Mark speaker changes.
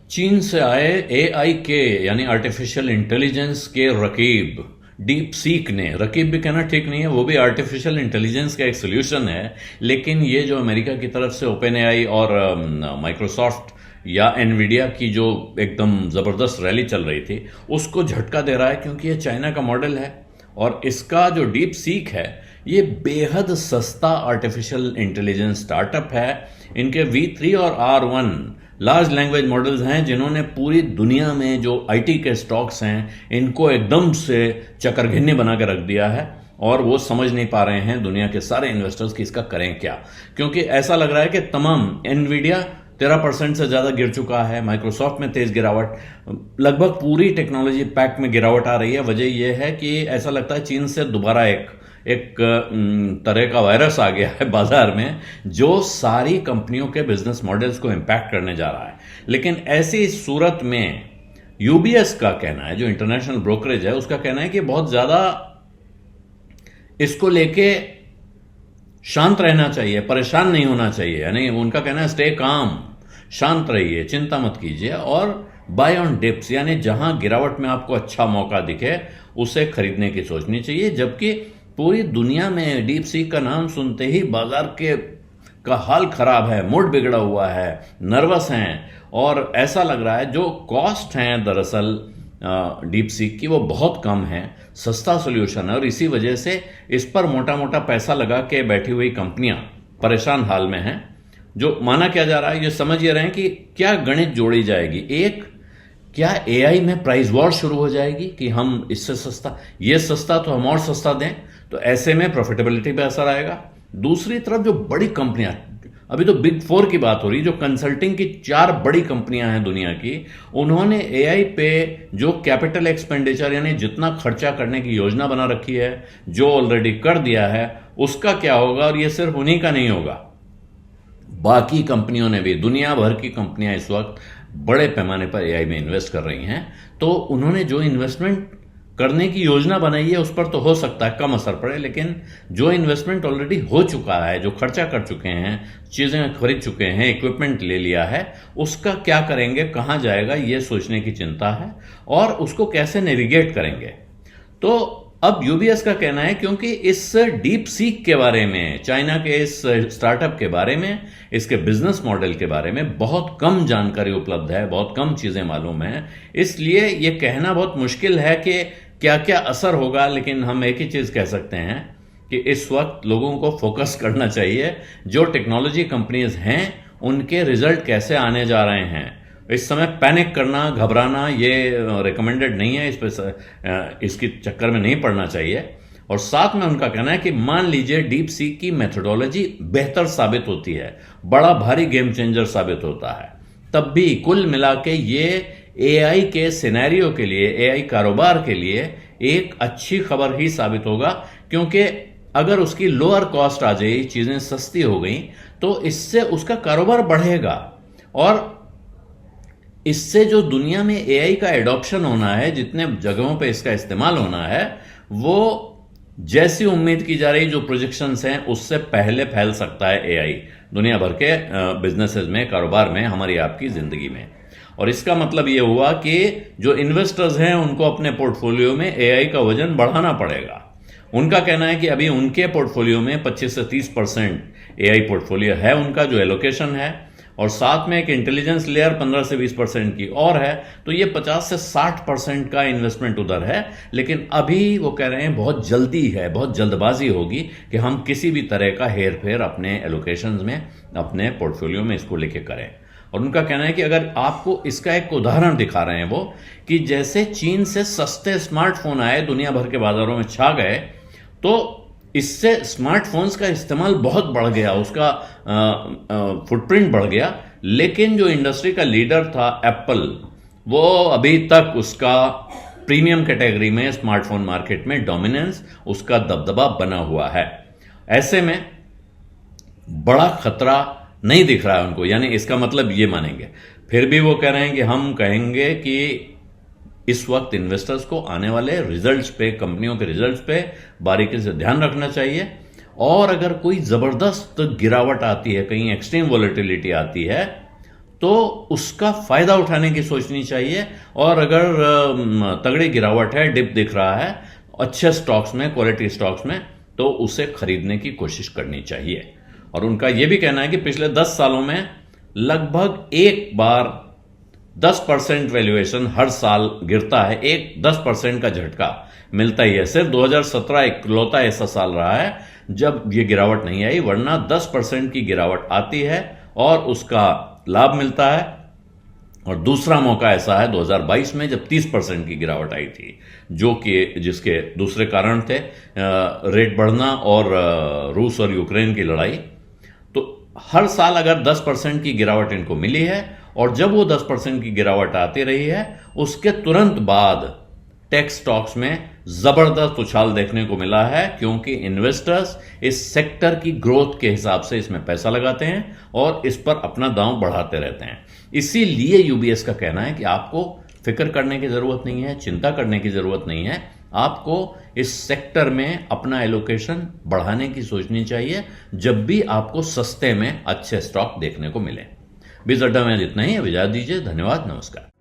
Speaker 1: चीन से आए एआई के यानी आर्टिफिशियल इंटेलिजेंस के रकीब डीप सीक ने, रकीब भी कहना ठीक नहीं है, वो भी आर्टिफिशियल इंटेलिजेंस का एक सोल्यूशन है। लेकिन ये जो अमेरिका की तरफ से ओपन एआई और माइक्रोसॉफ्ट या एनवीडिया की जो एकदम जबरदस्त रैली चल रही थी, उसको झटका दे रहा है, क्योंकि ये चाइना का मॉडल है और इसका जो डीप सीक है ये बेहद सस्ता आर्टिफिशियल इंटेलिजेंस स्टार्टअप है। इनके V3 और R1 लार्ज लैंग्वेज मॉडल्स हैं जिन्होंने पूरी दुनिया में जो आईटी के स्टॉक्स हैं इनको एकदम से चकरघिन्नी बना के रख दिया है। और वो समझ नहीं पा रहे हैं दुनिया के सारे इन्वेस्टर्स कि इसका करें क्या, क्योंकि ऐसा लग रहा है कि तमाम एनवीडिया 13% से ज्यादा गिर चुका है, माइक्रोसॉफ्ट में तेज गिरावट, लगभग पूरी टेक्नोलॉजी पैक में गिरावट आ रही है। वजह यह है कि ऐसा लगता है चीन से दोबारा एक तरह का वायरस आ गया है बाजार में, जो सारी कंपनियों के बिजनेस मॉडल्स को इंपैक्ट करने जा रहा है। लेकिन ऐसी सूरत में यूबीएस का कहना है, जो इंटरनेशनल ब्रोकरेज है, उसका कहना है कि बहुत ज्यादा इसको लेके शांत रहना चाहिए, परेशान नहीं होना चाहिए। यानी उनका कहना है स्टे काम, शांत रहिए, चिंता मत कीजिए और बाय ऑन डिप्स, यानी जहां गिरावट में आपको अच्छा मौका दिखे उसे खरीदने की सोचनी चाहिए। जबकि पूरी दुनिया में डीप सीक का नाम सुनते ही बाजार का हाल खराब है, मूड बिगड़ा हुआ है, नर्वस हैं और ऐसा लग रहा है जो कॉस्ट हैं दरअसल डीप सीक की वो बहुत कम है, सस्ता सोल्यूशन है और इसी वजह से इस पर मोटा मोटा पैसा लगा के बैठी हुई कंपनियां परेशान हाल में हैं। जो माना क्या जा रहा है, ये समझ ये रहे हैं कि क्या गणित जोड़ी जाएगी। एक, क्या एआई में प्राइस वॉर शुरू हो जाएगी कि हम इससे सस्ता, ये सस्ता तो हम और सस्ता दें, तो ऐसे में प्रॉफिटेबिलिटी पे असर आएगा। दूसरी तरफ जो बड़ी कंपनियां, अभी तो बिग 4 की बात हो रही, जो कंसल्टिंग की 4 बड़ी कंपनियां हैं दुनिया की, उन्होंने एआई पे जो कैपिटल एक्सपेंडिचर यानी जितना खर्चा करने की योजना बना रखी है, जो ऑलरेडी कर दिया है, उसका क्या होगा। और ये सिर्फ उन्हीं का नहीं होगा, बाकी कंपनियों ने भी, दुनिया भर की कंपनियां इस वक्त बड़े पैमाने पर एआई में इन्वेस्ट कर रही हैं। तो उन्होंने जो इन्वेस्टमेंट करने की योजना बनाई है उस पर तो हो सकता है कम असर पड़े, लेकिन जो इन्वेस्टमेंट ऑलरेडी हो चुका है, जो खर्चा कर चुके हैं, चीजें खरीद चुके हैं, इक्विपमेंट ले लिया है, उसका क्या करेंगे, कहां जाएगा, ये सोचने की चिंता है और उसको कैसे नेविगेट करेंगे। तो अब यूबीएस का कहना है क्योंकि इस डीप सीक के बारे में, चाइना के इस स्टार्टअप के बारे में, इसके बिजनेस मॉडल के बारे में बहुत कम जानकारी उपलब्ध है, बहुत कम चीजें मालूम है, इसलिए यह कहना बहुत मुश्किल है कि क्या क्या असर होगा। लेकिन हम एक ही चीज कह सकते हैं कि इस वक्त लोगों को फोकस करना चाहिए, जो टेक्नोलॉजी कंपनीज हैं उनके रिजल्ट कैसे आने जा रहे हैं। इस समय पैनिक करना, घबराना ये रिकमेंडेड नहीं है, इस पर इसकी चक्कर में नहीं पड़ना चाहिए। और साथ में उनका कहना है कि मान लीजिए डीप सीक की मेथोडोलॉजी बेहतर साबित होती है, बड़ा भारी गेम चेंजर साबित होता है, तब भी कुल मिला के ये एआई के सिनेरियो के लिए, एआई कारोबार के लिए एक अच्छी खबर ही साबित होगा। क्योंकि अगर उसकी लोअर कॉस्ट आ जाए, चीजें सस्ती हो गई, तो इससे उसका कारोबार बढ़ेगा और इससे जो दुनिया में एआई का एडॉप्शन होना है, जितने जगहों पे इसका इस्तेमाल होना है, वो जैसी उम्मीद की जा रही, जो प्रोजेक्शंस हैं, उससे पहले फैल सकता है एआई दुनिया भर के बिजनेसेस में, कारोबार में, हमारी आपकी जिंदगी में। और इसका मतलब यह हुआ कि जो इन्वेस्टर्स हैं उनको अपने पोर्टफोलियो में एआई का वजन बढ़ाना पड़ेगा। उनका कहना है कि अभी उनके पोर्टफोलियो में 25 से 30% एआई पोर्टफोलियो है उनका, जो एलोकेशन है, और साथ में एक इंटेलिजेंस लेयर 15 से 20% की और है, तो ये 50 से 60% का इन्वेस्टमेंट उधर है। लेकिन अभी वो कह रहे हैं बहुत जल्दी है, बहुत जल्दबाजी होगी कि हम किसी भी तरह का हेर फेर अपने एलोकेशंस में, अपने पोर्टफोलियो में इसको लेके करें। और उनका कहना है कि अगर आपको इसका एक उदाहरण दिखा रहे हैं वो, कि जैसे चीन से सस्ते स्मार्टफोन आए, दुनिया भर के बाजारों में छा गए, तो इससे स्मार्टफोन्स का इस्तेमाल बहुत बढ़ गया, उसका फुटप्रिंट बढ़ गया। लेकिन जो इंडस्ट्री का लीडर था एप्पल, वो अभी तक उसका प्रीमियम कैटेगरी में स्मार्टफोन मार्केट में डोमिनेंस, उसका दबदबा बना हुआ है। ऐसे में बड़ा खतरा नहीं दिख रहा है उनको, यानी इसका मतलब ये मानेंगे। फिर भी वो कह रहे हैं कि हम कहेंगे कि इस वक्त इन्वेस्टर्स को आने वाले रिजल्ट्स पे, कंपनियों के रिजल्ट्स पे बारीकी से ध्यान रखना चाहिए। और अगर कोई जबरदस्त गिरावट आती है, कहीं एक्सट्रीम वॉलेटिलिटी आती है, तो उसका फायदा उठाने की सोचनी चाहिए। और अगर तगड़ी गिरावट है, डिप दिख रहा है अच्छे स्टॉक्स में, क्वालिटी स्टॉक्स में, तो उसे खरीदने की कोशिश करनी चाहिए। और उनका यह भी कहना है कि पिछले 10 सालों में लगभग एक बार 10% वैल्यूएशन हर साल गिरता है, एक 10% का झटका मिलता ही है। सिर्फ 2017 इकलौता ऐसा साल रहा है जब ये गिरावट नहीं आई, वरना 10% की गिरावट आती है और उसका लाभ मिलता है। और दूसरा मौका ऐसा है 2022 में जब 30% की गिरावट आई थी, जो कि जिसके दूसरे कारण थे रेट बढ़ना और रूस और यूक्रेन की लड़ाई। तो हर साल अगर 10% की गिरावट इनको मिली है और जब वो 10% की गिरावट आती रही है, उसके तुरंत बाद टेक स्टॉक्स में जबरदस्त उछाल देखने को मिला है, क्योंकि इन्वेस्टर्स इस सेक्टर की ग्रोथ के हिसाब से इसमें पैसा लगाते हैं और इस पर अपना दांव बढ़ाते रहते हैं। इसीलिए यूबीएस का कहना है कि आपको फिक्र करने की जरूरत नहीं है, चिंता करने की जरूरत नहीं है, आपको इस सेक्टर में अपना एलोकेशन बढ़ाने की सोचनी चाहिए जब भी आपको सस्ते में अच्छे स्टॉक देखने को मिले। बीज अड्डा में इतना ही, अब इजाजत दीजिए। धन्यवाद, नमस्कार।